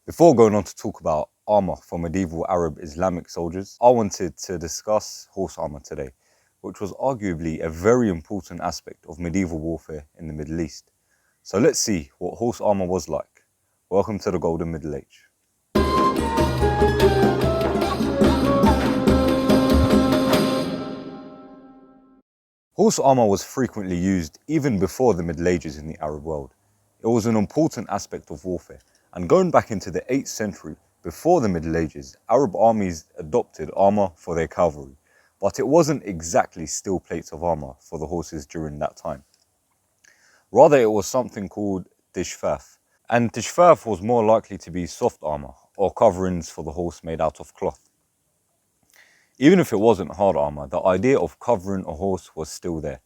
Before going on to talk about armour for medieval Arab Islamic soldiers, I wanted to discuss horse armour today, which was arguably a very important aspect of medieval warfare in the Middle East. So let's see what horse armour was like. Welcome to the Golden Middle Age. Horse armour was frequently used even before the Middle Ages in the Arab world. It was an important aspect of warfare, and going back into the 8th century, before the Middle Ages, Arab armies adopted armour for their cavalry, but it wasn't exactly steel plates of armour for the horses during that time. Rather, it was something called tishfaf, and tishfaf was more likely to be soft armour or coverings for the horse made out of cloth. Even if it wasn't hard armour, the idea of covering a horse was still there.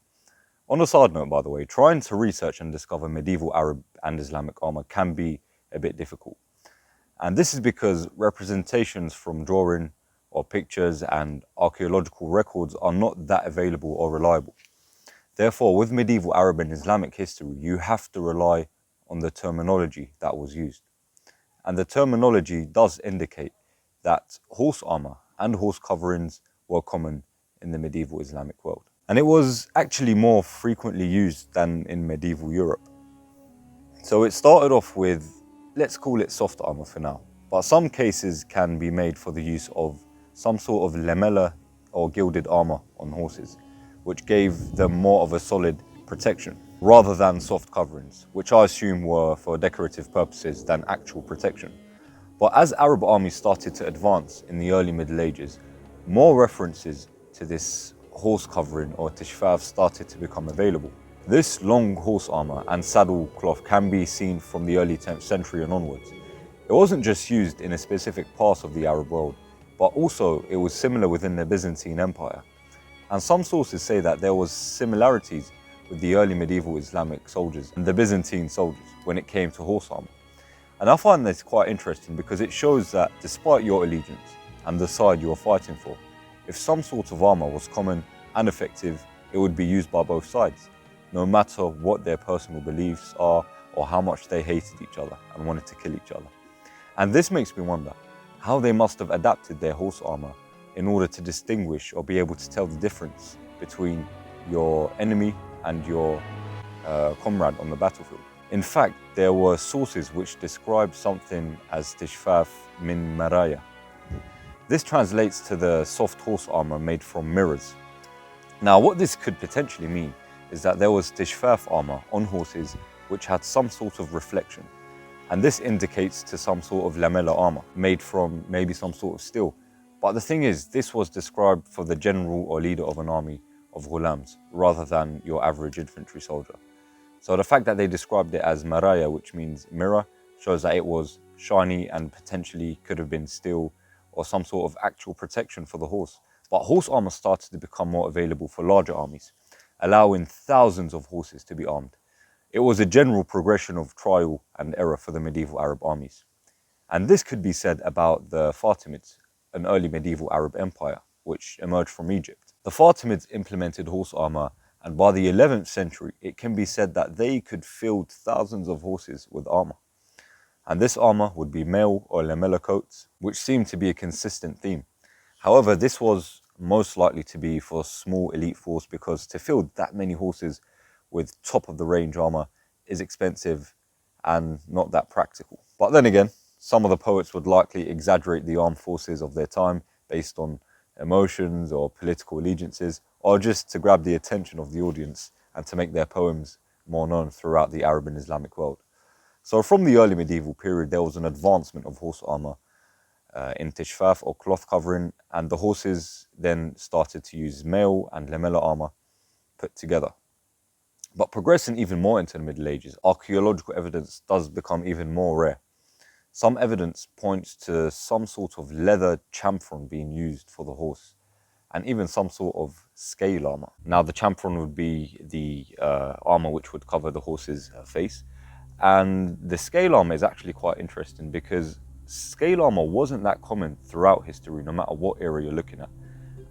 On a side note, by the way, trying to research and discover medieval Arab and Islamic armour can be a bit difficult. And this is because representations from drawing or pictures and archaeological records are not that available or reliable. Therefore, with medieval Arab and Islamic history, you have to rely on the terminology that was used. And the terminology does indicate that horse armour and horse coverings were common in the medieval Islamic world. And it was actually more frequently used than in medieval Europe. So it started off with, let's call it soft armour for now, but some cases can be made for the use of some sort of lamella or gilded armour on horses, which gave them more of a solid protection, rather than soft coverings, which I assume were for decorative purposes than actual protection. But as Arab armies started to advance in the early Middle Ages, more references to this horse covering or tishfaf started to become available. This long horse armour and saddle cloth can be seen from the early 10th century and onwards. It wasn't just used in a specific part of the Arab world, but also it was similar within the Byzantine Empire. And some sources say that there was similarities with the early medieval Islamic soldiers and the Byzantine soldiers when it came to horse armour. And I find this quite interesting because it shows that despite your allegiance and the side you are fighting for, if some sort of armour was common and effective, it would be used by both sides, no matter what their personal beliefs are or how much they hated each other and wanted to kill each other. And this makes me wonder how they must have adapted their horse armour in order to distinguish or be able to tell the difference between your enemy and your comrade on the battlefield. In fact, there were sources which described something as tishfaf min maraya. This translates to the soft horse armour made from mirrors. Now, what this could potentially mean is that there was tishfaf armour on horses which had some sort of reflection. And this indicates to some sort of lamella armour made from maybe some sort of steel. But the thing is, this was described for the general or leader of an army of ghulams rather than your average infantry soldier. So the fact that they described it as maraya, which means mirror, shows that it was shiny and potentially could have been steel or some sort of actual protection for the horse. But horse armour started to become more available for larger armies, allowing thousands of horses to be armed. It was a general progression of trial and error for the medieval Arab armies. And this could be said about the Fatimids, an early medieval Arab empire, which emerged from Egypt. The Fatimids implemented horse armour, and by the 11th century, it can be said that they could field thousands of horses with armour. And this armour would be mail or lamella coats, which seemed to be a consistent theme. However, this was most likely to be for small elite force because to field that many horses with top-of-the-range armour is expensive and not that practical. But then again, some of the poets would likely exaggerate the armed forces of their time based on emotions or political allegiances, or just to grab the attention of the audience and to make their poems more known throughout the Arab and Islamic world. So from the early medieval period, there was an advancement of horse armour in tishfaf or cloth covering, and the horses then started to use mail and lamella armour put together. But progressing even more into the Middle Ages, archaeological evidence does become even more rare. Some evidence points to some sort of leather chamfron being used for the horse, and even some sort of scale armour. Now, the chamfron would be the armour which would cover the horse's face, and the scale armour is actually quite interesting because scale armour wasn't that common throughout history, no matter what era you're looking at,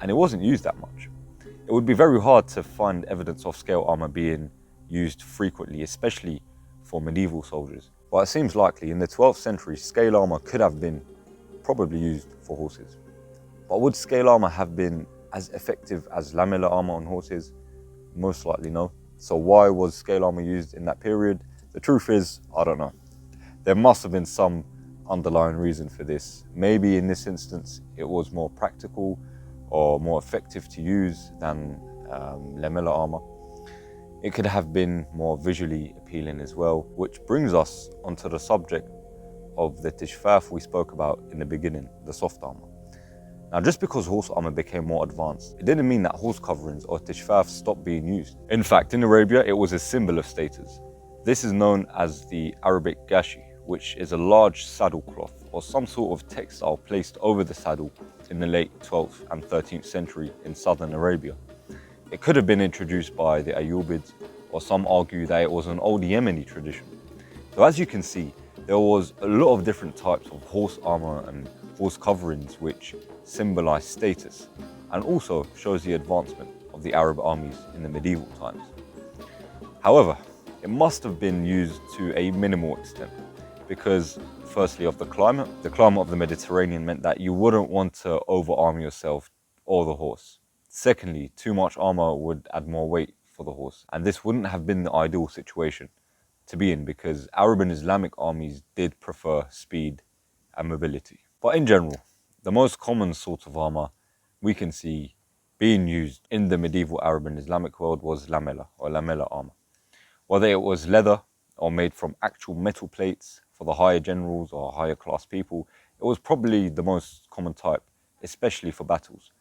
and it wasn't used that much. It would be very hard to find evidence of scale armour being used frequently, especially for medieval soldiers, But it seems likely in the 12th century scale armour could have been probably used for horses. But would scale armour have been as effective as lamellar armour on horses? Most likely no. So why was scale armour used in that period? The truth is, I don't know. There must have been some underlying reason for this. Maybe in this instance it was more practical or more effective to use than lamellar armour. It could have been more visually appealing as well, which brings us onto the subject of the tishfaf we spoke about in the beginning, the soft armour. Now, just because horse armour became more advanced, it didn't mean that horse coverings or tishfaf stopped being used. In fact, in Arabia, it was a symbol of status. This is known as the Arabic gashi, which is a large saddle cloth or some sort of textile placed over the saddle in the late 12th and 13th century in southern Arabia. It could have been introduced by the Ayyubids, or some argue that it was an old Yemeni tradition. So as you can see, there was a lot of different types of horse armour and horse coverings which symbolise status and also shows the advancement of the Arab armies in the medieval times. However, it must have been used to a minimal extent because firstly of the climate of the Mediterranean meant that you wouldn't want to overarm yourself or the horse. Secondly, too much armour would add more weight for the horse, and this wouldn't have been the ideal situation to be in because Arab and Islamic armies did prefer speed and mobility. But in general, the most common sort of armour we can see being used in the medieval Arab and Islamic world was lamellar or lamellar armour. Whether it was leather or made from actual metal plates for the higher generals or higher class people, it was probably the most common type, especially for battles.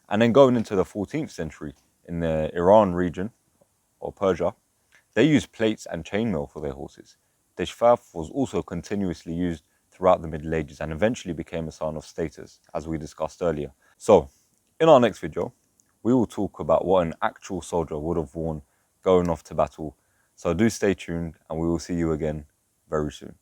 And then going into the 14th century, in the Iran region, or Persia, they used plates and chainmail for their horses. Tishfaf was also continuously used throughout the Middle Ages and eventually became a sign of status, as we discussed earlier. So, in our next video, we will talk about what an actual soldier would have worn going off to battle. So do stay tuned and we will see you again very soon.